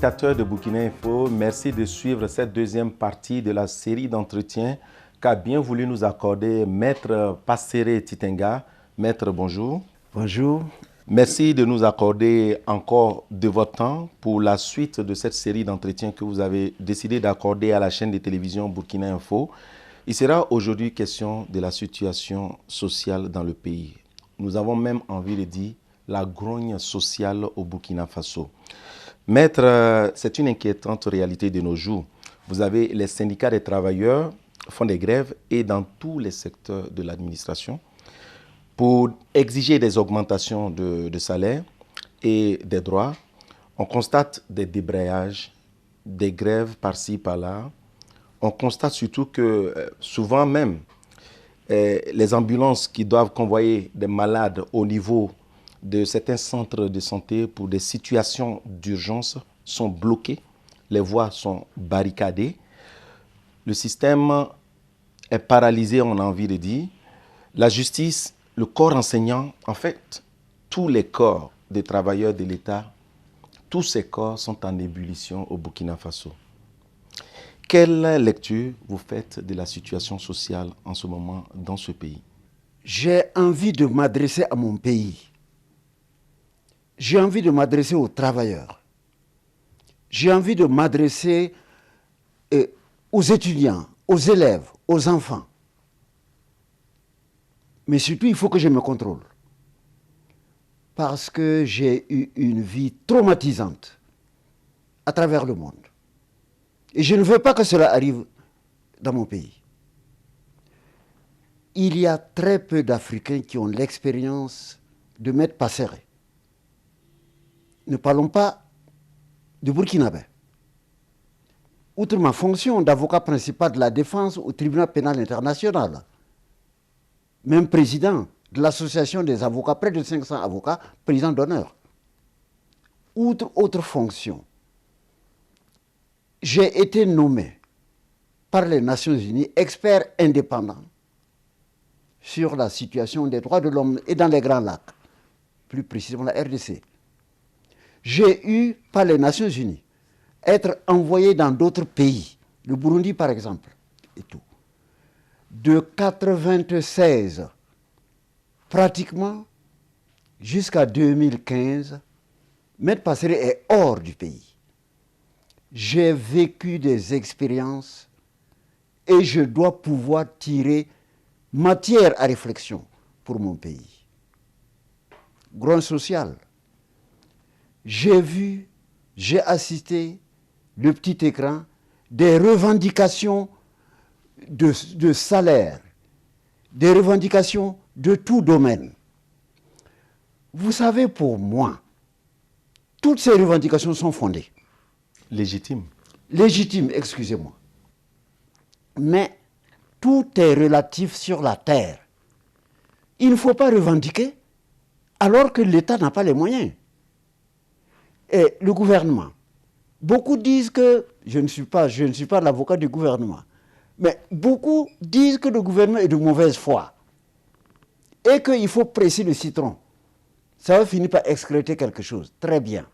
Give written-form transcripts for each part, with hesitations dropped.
Téléspectateurs de Burkina Info, merci de suivre cette deuxième partie de la série d'entretiens qu'a bien voulu nous accorder Maître Passéré Titenga. Maître, bonjour. Bonjour. Merci de nous accorder encore de votre temps pour la suite de cette série d'entretiens que vous avez décidé d'accorder à la chaîne de télévision Burkina Info. Il sera aujourd'hui question de la situation sociale dans le pays. Nous avons même envie de dire la grogne sociale au Burkina Faso. Maître, c'est une inquiétante réalité de nos jours. Vous avez les syndicats des travailleurs font des grèves et dans tous les secteurs de l'administration pour exiger des augmentations de salaire et des droits. On constate des débrayages, des grèves par-ci, par-là. On constate surtout que souvent même, les ambulances qui doivent convoyer des malades au niveau de certains centres de santé pour des situations d'urgence sont bloquées. Les voies sont barricadées. Le système est paralysé, on a envie de dire. La justice, le corps enseignant, en fait, tous les corps des travailleurs de l'État, tous ces corps sont en ébullition au Burkina Faso. Quelle lecture vous faites de la situation sociale en ce moment dans ce pays? J'ai envie de m'adresser à mon pays. J'ai envie de m'adresser aux travailleurs. J'ai envie de m'adresser aux étudiants, aux élèves, aux enfants. Mais surtout, il faut que je me contrôle. Parce que j'ai eu une vie traumatisante à travers le monde. Et je ne veux pas que cela arrive dans mon pays. Il y a très peu d'Africains qui ont l'expérience de Maître Passéré. Ne parlons pas de Burkinabé. Outre ma fonction d'avocat principal de la défense au tribunal pénal international, même président de l'association des avocats, près de 500 avocats, président d'honneur. Outre autres fonctions, j'ai été nommé par les Nations Unies expert indépendant sur la situation des droits de l'homme et dans les Grands Lacs, plus précisément la RDC. J'ai eu, par les Nations Unies, être envoyé dans d'autres pays, le Burundi par exemple, et tout. De 1996, pratiquement, jusqu'à 2015, Maître Passéré est hors du pays. J'ai vécu des expériences et je dois pouvoir tirer matière à réflexion pour mon pays. Grogne sociale. J'ai vu, j'ai assisté, le petit écran, des revendications de salaire, des revendications de tout domaine. Vous savez, pour moi, toutes ces revendications sont fondées. Légitimes. Légitimes, excusez-moi. Mais tout est relatif sur la terre. Il ne faut pas revendiquer alors que l'État n'a pas les moyens. Et le gouvernement, beaucoup disent que, je ne suis pas l'avocat du gouvernement, mais beaucoup disent que le gouvernement est de mauvaise foi et qu'il faut presser le citron. Ça va finir par excréter quelque chose. Très bien.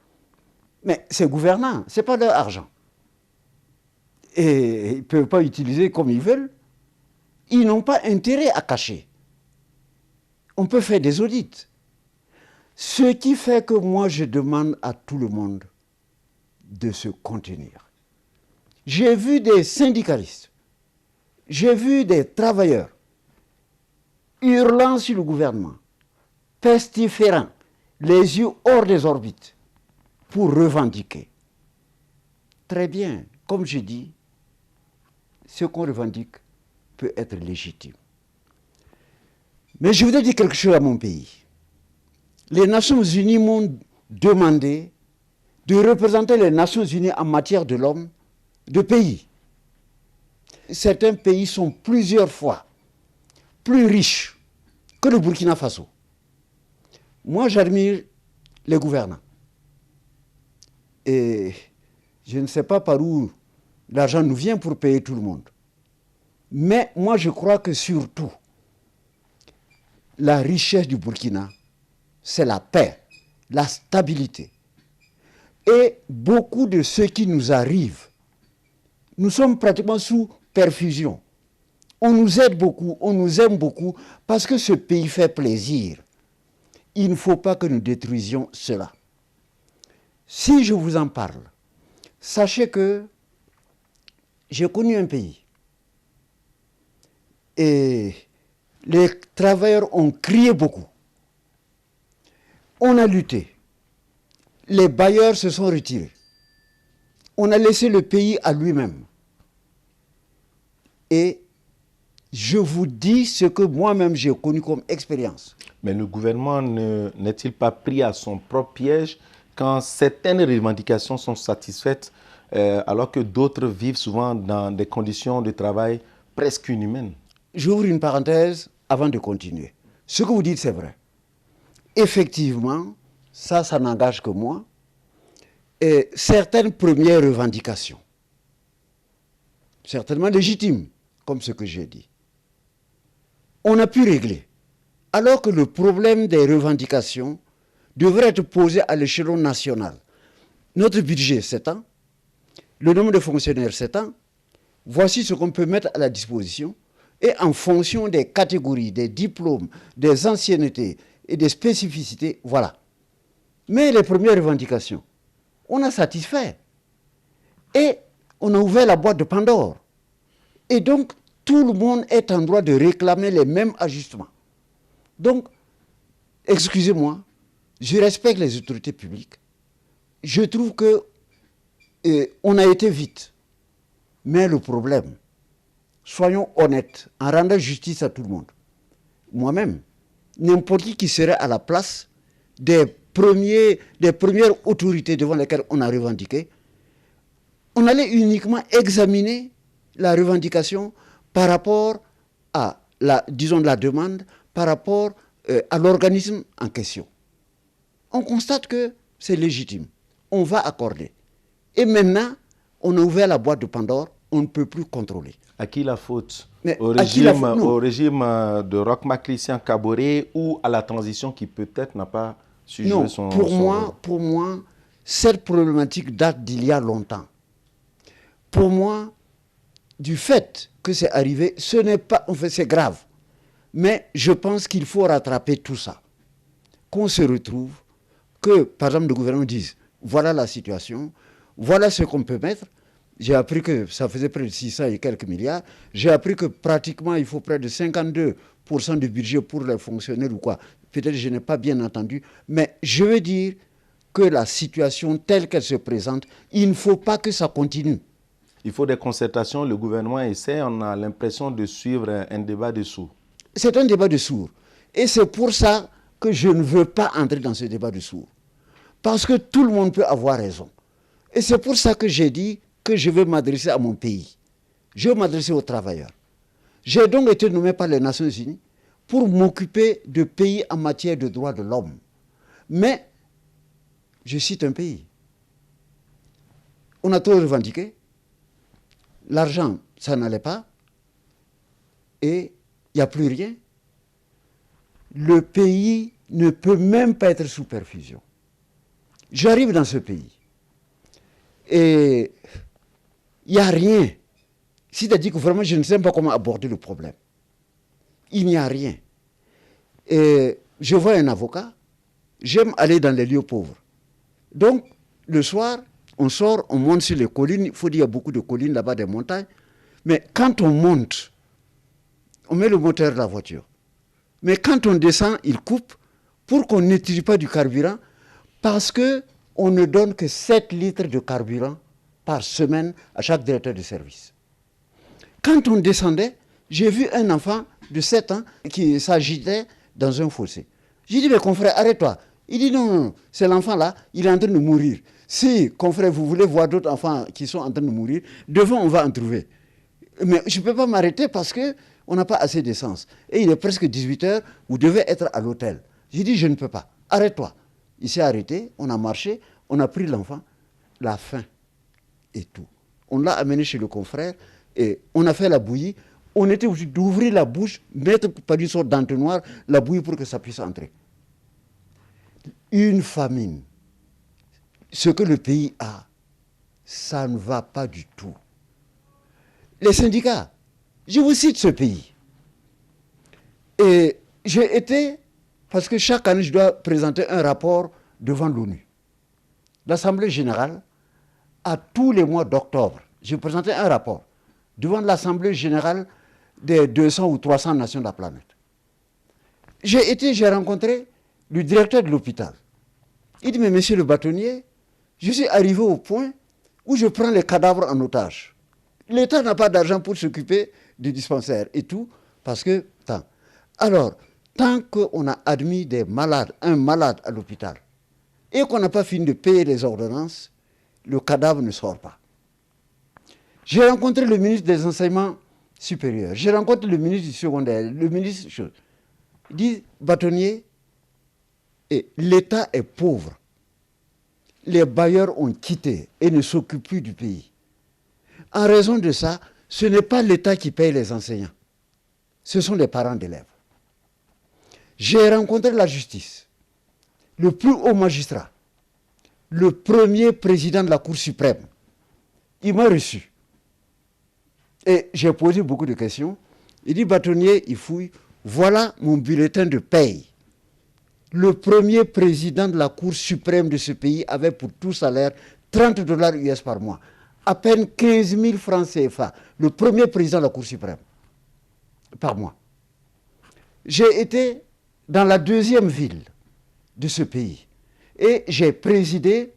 Mais ces gouvernants, ce n'est pas leur argent. Et ils ne peuvent pas utiliser comme ils veulent. Ils n'ont pas intérêt à cacher. On peut faire des audits. Ce qui fait que moi, je demande à tout le monde de se contenir. J'ai vu des syndicalistes, j'ai vu des travailleurs hurlant sur le gouvernement, pestiférant, les yeux hors des orbites, pour revendiquer. Très bien, comme je dis, ce qu'on revendique peut être légitime. Mais je voudrais dire quelque chose à mon pays. Les Nations Unies m'ont demandé de représenter les Nations Unies en matière de l'homme de pays. Certains pays sont plusieurs fois plus riches que le Burkina Faso. Moi, j'admire les gouvernants. Et je ne sais pas par où l'argent nous vient pour payer tout le monde. Mais moi, je crois que surtout, la richesse du Burkina, c'est la paix, la stabilité. Et beaucoup de ce qui nous arrive, nous sommes pratiquement sous perfusion. On nous aide beaucoup, on nous aime beaucoup, parce que ce pays fait plaisir. Il ne faut pas que nous détruisions cela. Si je vous en parle, sachez que j'ai connu un pays et les travailleurs ont crié beaucoup. On a lutté. Les bailleurs se sont retirés. On a laissé le pays à lui-même. Et je vous dis ce que moi-même j'ai connu comme expérience. Mais le gouvernement n'est-il pas pris à son propre piège quand certaines revendications sont satisfaites alors que d'autres vivent souvent dans des conditions de travail presque inhumaines? J'ouvre une parenthèse avant de continuer. Ce que vous dites, c'est vrai. Effectivement, ça n'engage que moi. Et certaines premières revendications, certainement légitimes, comme ce que j'ai dit, on a pu régler. Alors que le problème des revendications devrait être posé à l'échelon national. Notre budget, 7 ans. Le nombre de fonctionnaires, 7 ans. Voici ce qu'on peut mettre à la disposition. Et en fonction des catégories, des diplômes, des anciennetés et des spécificités, voilà. Mais les premières revendications, on a satisfait. Et on a ouvert la boîte de Pandore. Et donc, tout le monde est en droit de réclamer les mêmes ajustements. Donc, excusez-moi, je respecte les autorités publiques. Je trouve que on a été vite. Mais le problème, soyons honnêtes, en rendant justice à tout le monde. Moi-même, n'importe qui serait à la place des premières autorités devant lesquelles on a revendiqué, on allait uniquement examiner la revendication par rapport à la demande, par rapport à l'organisme en question. On constate que c'est légitime. On va accorder. Et maintenant, on a ouvert la boîte de Pandore, on ne peut plus contrôler. À qui la faute? Mais au régime de Roch-Marc Christian Kaboré ou à la transition qui peut-être n'a pas su jouer son rôle? Pour moi, cette problématique date d'il y a longtemps. Pour moi, du fait que c'est arrivé, ce n'est pas, en fait, c'est grave. Mais je pense qu'il faut rattraper tout ça. Qu'on se retrouve, que par exemple le gouvernement dise, voilà la situation, voilà ce qu'on peut mettre. J'ai appris que ça faisait près de 600 et quelques milliards. J'ai appris que pratiquement il faut près de 52% du budget pour les fonctionnaires ou quoi. Peut-être que je n'ai pas bien entendu. Mais je veux dire que la situation telle qu'elle se présente, il ne faut pas que ça continue. Il faut des concertations, le gouvernement essaie, on a l'impression de suivre un débat de sourds. C'est un débat de sourds. Et c'est pour ça que je ne veux pas entrer dans ce débat de sourds. Parce que tout le monde peut avoir raison. Et c'est pour ça que j'ai dit que je veux m'adresser à mon pays. Je veux m'adresser aux travailleurs. J'ai donc été nommé par les Nations Unies pour m'occuper de pays en matière de droits de l'homme. Mais, je cite un pays. On a trop revendiqué. L'argent, ça n'allait pas. Et il n'y a plus rien. Le pays ne peut même pas être sous perfusion. J'arrive dans ce pays. Et il n'y a rien. C'est-à-dire que vraiment, je ne sais pas comment aborder le problème. Il n'y a rien. Et je vois un avocat. J'aime aller dans les lieux pauvres. Donc, le soir, on sort, on monte sur les collines. Il faut dire qu'il y a beaucoup de collines là-bas, des montagnes. Mais quand on monte, on met le moteur de la voiture. Mais quand on descend, il coupe pour qu'on n'utilise pas du carburant parce qu'on ne donne que 7 litres de carburant par semaine à chaque directeur de service. Quand on descendait, j'ai vu un enfant de 7 ans qui s'agitait dans un fossé. J'ai dit, mais confrère, arrête-toi. Il dit, non, c'est l'enfant là, il est en train de mourir. Si, confrère, vous voulez voir d'autres enfants qui sont en train de mourir, devant, on va en trouver. Mais je ne peux pas m'arrêter parce qu'on n'a pas assez d'essence. Et il est presque 18 h, vous devez être à l'hôtel. J'ai dit, je ne peux pas. Arrête-toi. Il s'est arrêté, on a marché, on a pris l'enfant. La faim et tout. On l'a amené chez le confrère et on a fait la bouillie. On était obligé d'ouvrir la bouche, mettre par une sorte d'entonnoir la bouillie pour que ça puisse entrer. Une famine. ce que le pays a, ça ne va pas du tout. Les syndicats, je vous cite ce pays. Et j'ai été, parce que chaque année, je dois présenter un rapport devant l'ONU. L'Assemblée générale, à tous les mois d'octobre, j'ai présenté un rapport devant l'Assemblée générale des 200 ou 300 nations de la planète. J'ai rencontré le directeur de l'hôpital. Il dit, mais monsieur le bâtonnier, je suis arrivé au point où je prends les cadavres en otage. L'État n'a pas d'argent pour s'occuper du dispensaire et tout, parce que, alors, tant qu'on a admis des malades, un malade à l'hôpital, et qu'on n'a pas fini de payer les ordonnances, le cadavre ne sort pas. J'ai rencontré le ministre des Enseignements supérieurs, j'ai rencontré le ministre du secondaire, le ministre... Il dit, bâtonnier, l'État est pauvre. Les bailleurs ont quitté et ne s'occupent plus du pays. En raison de ça, ce n'est pas l'État qui paye les enseignants. Ce sont les parents d'élèves. J'ai rencontré la justice, le plus haut magistrat, le premier président de la Cour suprême. Il m'a reçu. Et j'ai posé beaucoup de questions. Il dit, bâtonnier, il fouille. Voilà mon bulletin de paye. Le premier président de la Cour suprême de ce pays avait pour tout salaire 30 $ US par mois. À peine 15 000 francs CFA. Le premier président de la Cour suprême. Par mois. J'ai été dans la deuxième ville de ce pays. Et j'ai présidé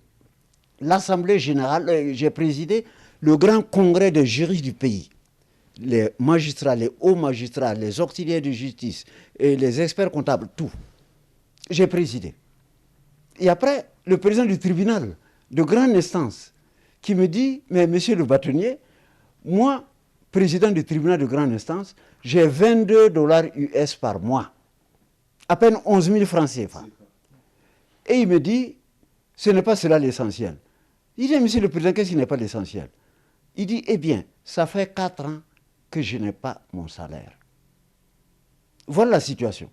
l'Assemblée générale, j'ai présidé le grand congrès des juristes du pays. Les magistrats, les hauts magistrats, les auxiliaires de justice, et les experts comptables, tout. J'ai présidé. Et après, le président du tribunal de grande instance qui me dit, mais monsieur le bâtonnier, moi, président du tribunal de grande instance, j'ai 22 $ US par mois. À peine 11 000 francs CFA. Et il me dit, ce n'est pas cela l'essentiel. Il dit, monsieur le président, qu'est-ce qui n'est pas l'essentiel? Il dit, eh bien, ça fait 4 ans que je n'ai pas mon salaire. Voilà la situation.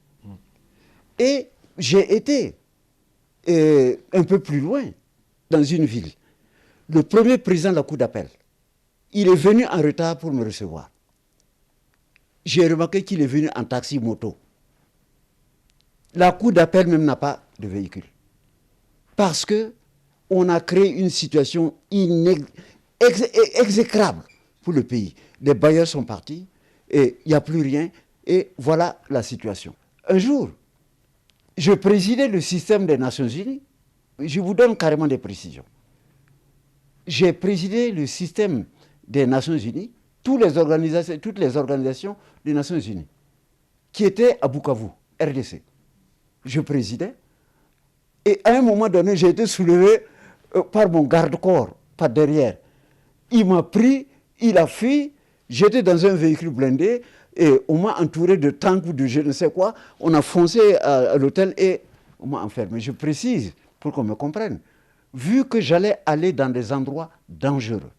Et j'ai été un peu plus loin, dans une ville. Le premier président de la Cour d'appel, il est venu en retard pour me recevoir. J'ai remarqué qu'il est venu en taxi-moto. La Cour d'appel même n'a pas de véhicule. Parce qu'on a créé une situation exécrable pour le pays. Les bailleurs sont partis et il n'y a plus rien. Et voilà la situation. Un jour, je présidais le système des Nations Unies. Je vous donne carrément des précisions. J'ai présidé le système des Nations Unies, toutes les organisations des Nations Unies, qui étaient à Bukavu, RDC. Je présidais. Et à un moment donné, j'ai été soulevé par mon garde-corps, par derrière. Il m'a pris, il a fui. J'étais dans un véhicule blindé et on m'a entouré de tanks ou de je ne sais quoi. On a foncé à l'hôtel et on m'a enfermé. Je précise pour qu'on me comprenne. Vu que j'allais aller dans des endroits dangereux,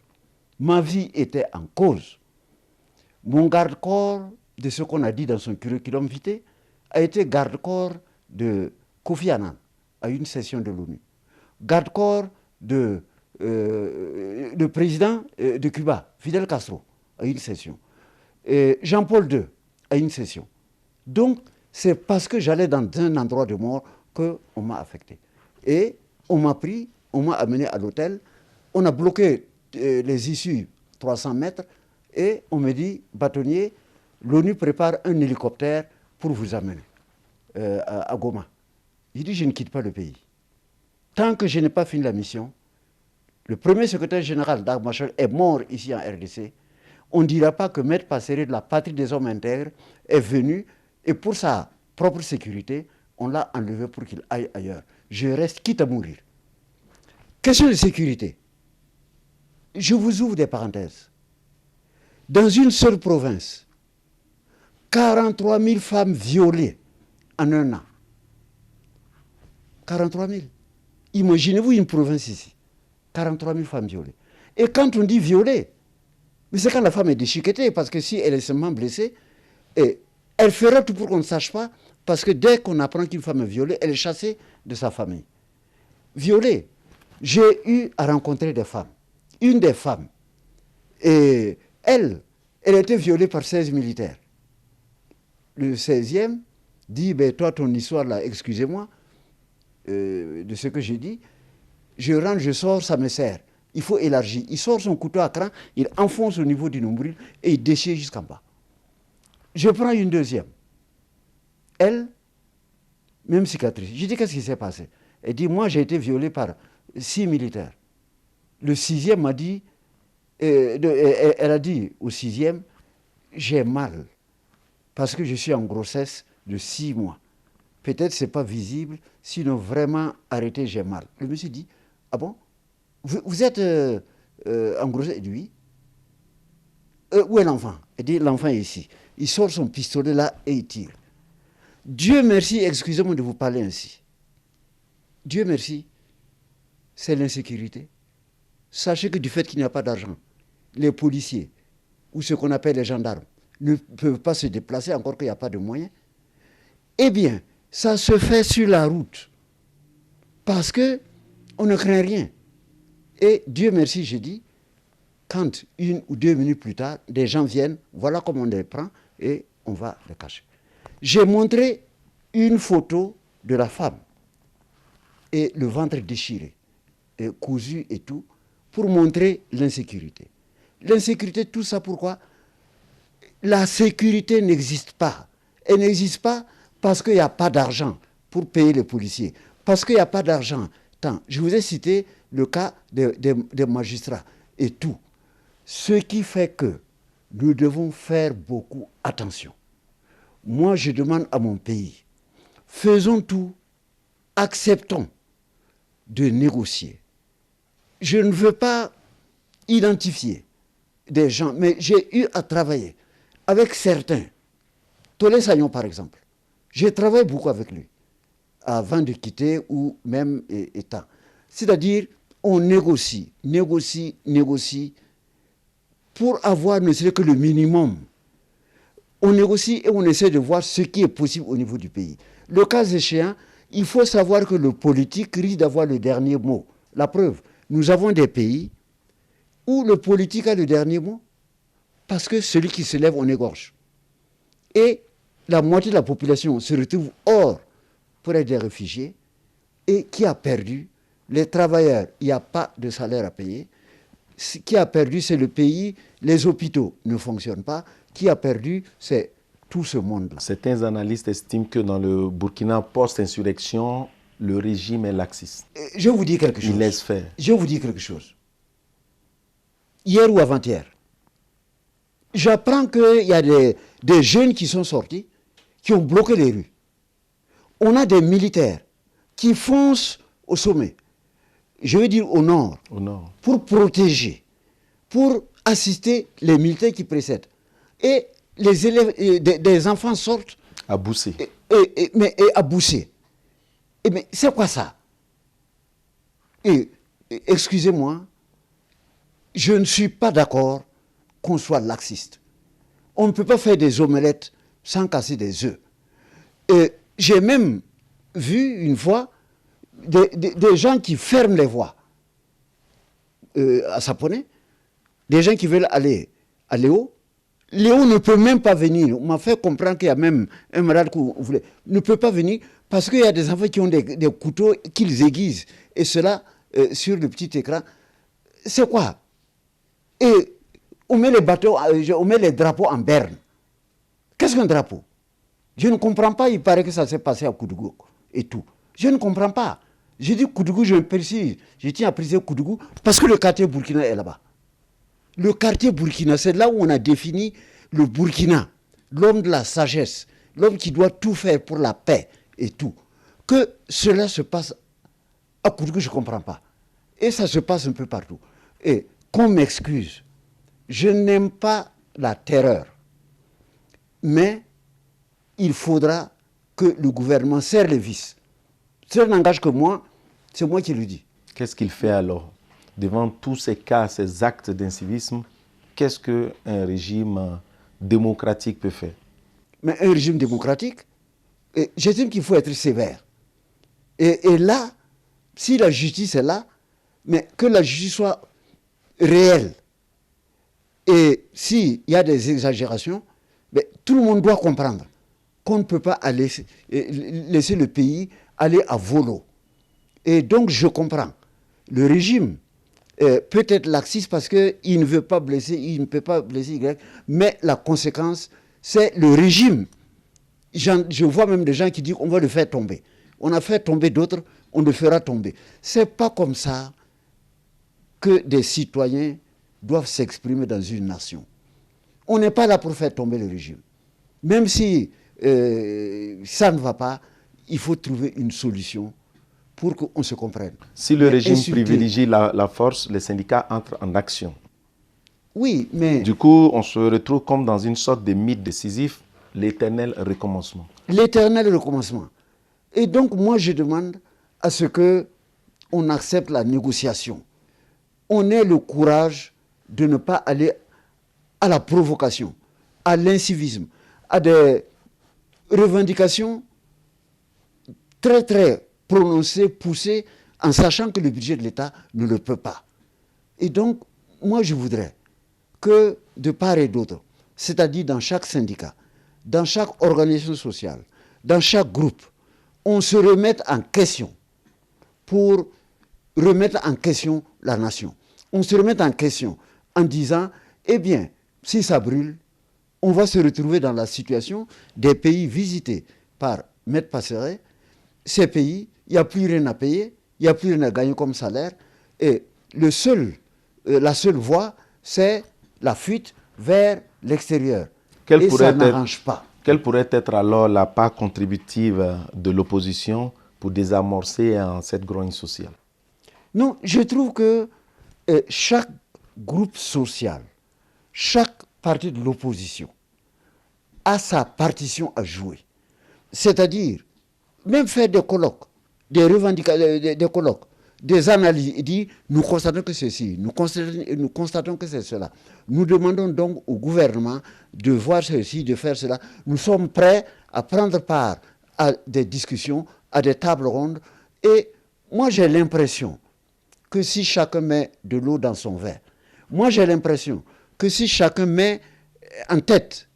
ma vie était en cause. Mon garde-corps, de ce qu'on a dit dans son curriculum vitae, a été garde-corps de Kofi Annan à une session de l'ONU. Garde-corps de le président de Cuba, Fidel Castro, à une session. Jean-Paul II, à une session. Donc, c'est parce que j'allais dans un endroit de mort qu'on m'a affecté. Et on m'a pris, on m'a amené à l'hôtel, on a bloqué les issues 300 mètres et on me dit, bâtonnier, l'ONU prépare un hélicoptère pour vous amener à Goma. Il dit, je ne quitte pas le pays. Tant que je n'ai pas fini la mission, le premier secrétaire général d'Arc Machel est mort ici en RDC. On ne dira pas que Maître Passeri de la patrie des hommes intègres est venu et pour sa propre sécurité, on l'a enlevé pour qu'il aille ailleurs. Je reste quitte à mourir. Question de sécurité. Je vous ouvre des parenthèses. Dans une seule province, 43 000 femmes violées en un an. 43 000. Imaginez-vous une province ici. 43 000 femmes violées. Et quand on dit violées, mais c'est quand la femme est déchiquetée, parce que si elle est seulement blessée, elle fera tout pour qu'on ne sache pas, parce que dès qu'on apprend qu'une femme est violée, elle est chassée de sa famille. Violée. J'ai eu à rencontrer des femmes. Une des femmes, et elle a été violée par 16 militaires. Le 16e dit, ben, toi, ton histoire là, excusez-moi de ce que j'ai dit, je rentre, je sors, ça me sert. Il faut élargir. Il sort son couteau à cran, il enfonce au niveau du nombril et il déchire jusqu'en bas. Je prends une deuxième. Elle, même cicatrice. Je dis, qu'est-ce qui s'est passé? Elle dit, moi, j'ai été violée par 6 militaires. Le 6e m'a dit, elle a dit au 6e, j'ai mal parce que je suis en grossesse de 6 mois. Peut-être ce n'est pas visible, sinon vraiment arrêtez, j'ai mal. Le monsieur dit, ah bon, vous êtes en grossesse? Il dit, oui. Où est l'enfant? Il dit, l'enfant est ici. Il sort son pistolet là et il tire. Dieu merci, excusez-moi de vous parler ainsi. Dieu merci, c'est l'insécurité. Sachez que du fait qu'il n'y a pas d'argent, les policiers ou ce qu'on appelle les gendarmes ne peuvent pas se déplacer, encore qu'il n'y a pas de moyens. Eh bien, ça se fait sur la route parce qu'on ne craint rien. Et Dieu merci, j'ai dit, quand 1 ou 2 minutes plus tard, des gens viennent, voilà comment on les prend et on va les cacher. J'ai montré une photo de la femme et le ventre déchiré, et cousu et tout, pour montrer l'insécurité. L'insécurité, tout ça pourquoi? La sécurité n'existe pas. Elle n'existe pas parce qu'il n'y a pas d'argent pour payer les policiers. Parce qu'il n'y a pas d'argent. Je vous ai cité le cas des magistrats et tout. Ce qui fait que nous devons faire beaucoup attention. Moi, je demande à mon pays, faisons tout, acceptons de négocier. Je ne veux pas identifier des gens, mais j'ai eu à travailler avec certains. Tolé Sagnon, par exemple. J'ai travaillé beaucoup avec lui, avant de quitter ou même étant. C'est-à-dire, on négocie, pour avoir ne serait que le minimum. On négocie et on essaie de voir ce qui est possible au niveau du pays. Le cas échéant, il faut savoir que le politique risque d'avoir le dernier mot. La preuve, nous avons des pays où le politique a le dernier mot parce que celui qui se lève, on égorge. Et la moitié de la population se retrouve hors pour être des réfugiés et qui a perdu? Les travailleurs, il n'y a pas de salaire à payer. Ce qui a perdu, c'est le pays. Les hôpitaux ne fonctionnent pas. Qui a perdu, c'est tout ce monde-là. Certains analystes estiment que dans le Burkina post-insurrection, le régime est laxiste. Je vous dis quelque chose. Il laisse faire. Je vous dis quelque chose. Hier ou avant-hier, j'apprends qu'il y a des jeunes qui sont sortis, qui ont bloqué les rues. On a des militaires qui foncent au sommet, je veux dire au nord, pour protéger, pour assister les militaires qui précèdent. Et les élèves, des enfants sortent. À Boussé. Mais à Boussé. Mais c'est quoi ça? Excusez-moi, je ne suis pas d'accord qu'on soit laxiste. On ne peut pas faire des omelettes sans casser des œufs. J'ai même vu une fois des gens qui ferment les voies à Saponé, des gens qui veulent aller à Léo. Léo ne peut même pas venir. On m'a fait comprendre qu'il y a même un malade qui voulait. Ne peut pas venir parce qu'il y a des enfants qui ont des couteaux qu'ils aiguisent. Et cela sur le petit écran. C'est quoi? Et on met les bateaux, on met les drapeaux en berne. Qu'est-ce qu'un drapeau? Je ne comprends pas. Il paraît que ça s'est passé à Koudougou et tout. Je ne comprends pas. J'ai dit Koudougou, je précise. Je tiens à préciser Koudougou parce que le quartier Burkina est là-bas. Le quartier Burkina, c'est là où on a défini le Burkina, l'homme de la sagesse, l'homme qui doit tout faire pour la paix et tout. Que cela se passe à Koudougou, je ne comprends pas. Et ça se passe un peu partout. Et qu'on m'excuse, je n'aime pas la terreur. Mais il faudra que le gouvernement serre les vis. Ça n'engage que moi, c'est moi qui le dis. Qu'est-ce qu'il fait alors? Devant tous ces cas, ces actes d'incivisme, qu'est-ce qu'un régime démocratique peut faire? Mais un régime démocratique, j'estime qu'il faut être sévère. Et là, si la justice est là, mais que la justice soit réelle. Et s'il y a des exagérations, mais tout le monde doit comprendre qu'on ne peut pas laisser le pays aller à volo. Et donc je comprends. Le régime peut être laxiste parce qu'il ne veut pas blesser, il ne peut pas blesser Y, mais la conséquence, c'est le régime. Je vois même des gens qui disent qu'on va le faire tomber. On a fait tomber d'autres, on le fera tomber. Ce n'est pas comme ça que des citoyens doivent s'exprimer dans une nation. On n'est pas là pour faire tomber le régime. Même si ça ne va pas, il faut trouver une solution pour qu'on se comprenne. Si le régime privilégie la force, les syndicats entrent en action. Oui, mais... Du coup, on se retrouve comme dans une sorte de mythe décisif, l'éternel recommencement. L'éternel recommencement. Et donc, moi, je demande à ce qu'on accepte la négociation. On ait le courage de ne pas aller à la provocation, à l'incivisme, à des revendications très, très prononcées, poussées, en sachant que le budget de l'État ne le peut pas. Et donc, moi, je voudrais que, de part et d'autre, c'est-à-dire dans chaque syndicat, dans chaque organisation sociale, dans chaque groupe, on se remette en question pour remettre en question la nation. On se remet en question en disant, eh bien, si ça brûle, on va se retrouver dans la situation des pays visités par Maître Passeret. Ces pays, il n'y a plus rien à payer, il n'y a plus rien à gagner comme salaire. Et la seule voie, c'est la fuite vers l'extérieur. Et ça n'arrange pas. Quelle pourrait être alors la part contributive de l'opposition pour désamorcer cette grogne sociale? Non, je trouve que chaque groupe social, chaque parti de l'opposition a sa partition à jouer. C'est-à-dire, même faire des colloques, des revendications, des colloques, des analyses, et dire, nous constatons que c'est ceci, nous constatons que c'est cela. Nous demandons donc au gouvernement de voir ceci, de faire cela. Nous sommes prêts à prendre part à des discussions, à des tables rondes. Et moi, j'ai l'impression que si chacun met de l'eau dans son verre, moi j'ai l'impression que si chacun met en tête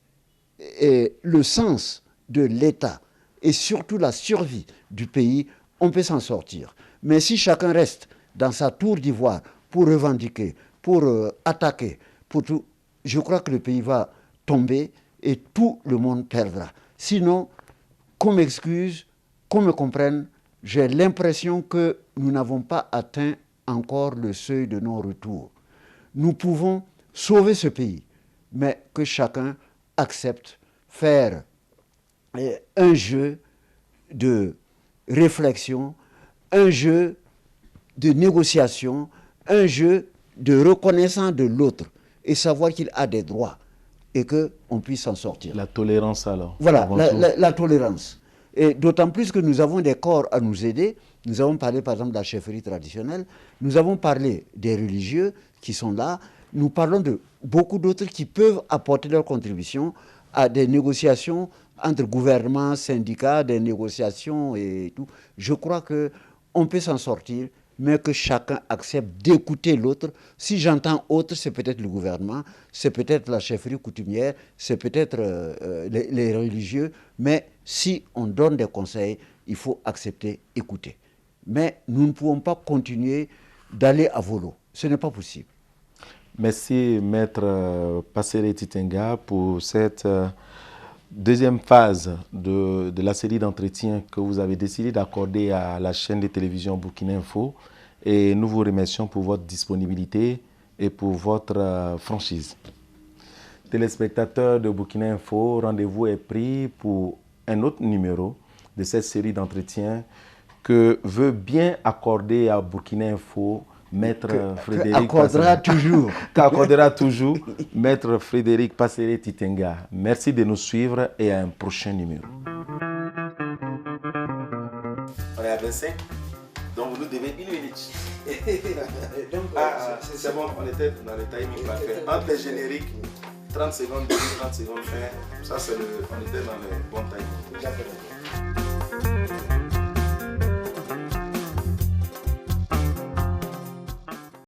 le sens de l'État et surtout la survie du pays, on peut s'en sortir. Mais si chacun reste dans sa tour d'ivoire pour revendiquer, pour attaquer, pour tout, je crois que le pays va tomber et tout le monde perdra. Sinon, qu'on m'excuse, qu'on me comprenne, j'ai l'impression que nous n'avons pas atteint encore le seuil de non-retour. Nous pouvons sauver ce pays, mais que chacun accepte faire un jeu de réflexion, un jeu de négociation, un jeu de reconnaissance de l'autre et savoir qu'il a des droits et qu'on puisse s'en sortir. La tolérance alors. Voilà, la tolérance. Et d'autant plus que nous avons des corps à nous aider. Nous avons parlé par exemple de la chefferie traditionnelle, nous avons parlé des religieux qui sont là, nous parlons de beaucoup d'autres qui peuvent apporter leur contribution à des négociations entre gouvernements, syndicats, des négociations et tout. Je crois qu'on peut s'en sortir, mais que chacun accepte d'écouter l'autre. Si j'entends autre, c'est peut-être le gouvernement, c'est peut-être la chefferie coutumière, c'est peut-être les religieux, mais si on donne des conseils, il faut accepter, écouter. Mais nous ne pouvons pas continuer d'aller à volo. Ce n'est pas possible. Merci, Maître Passeret Titenga, pour cette deuxième phase de la série d'entretiens que vous avez décidé d'accorder à la chaîne de télévision Burkina Info. Et nous vous remercions pour votre disponibilité et pour votre franchise. Téléspectateurs de Burkina Info, rendez-vous est pris pour un autre numéro de cette série d'entretiens que veut bien accorder à Burkina Info Maître Frédéric accordera toujours Maître Frédéric Passeret Titenga. Merci de nous suivre et à un prochain numéro. On est à 25, donc vous nous devez 1 minute. C'est bon, on était dans le timing parfait. Entre les génériques, 30 secondes, 30 secondes fin, ça c'est on était dans le bon timing.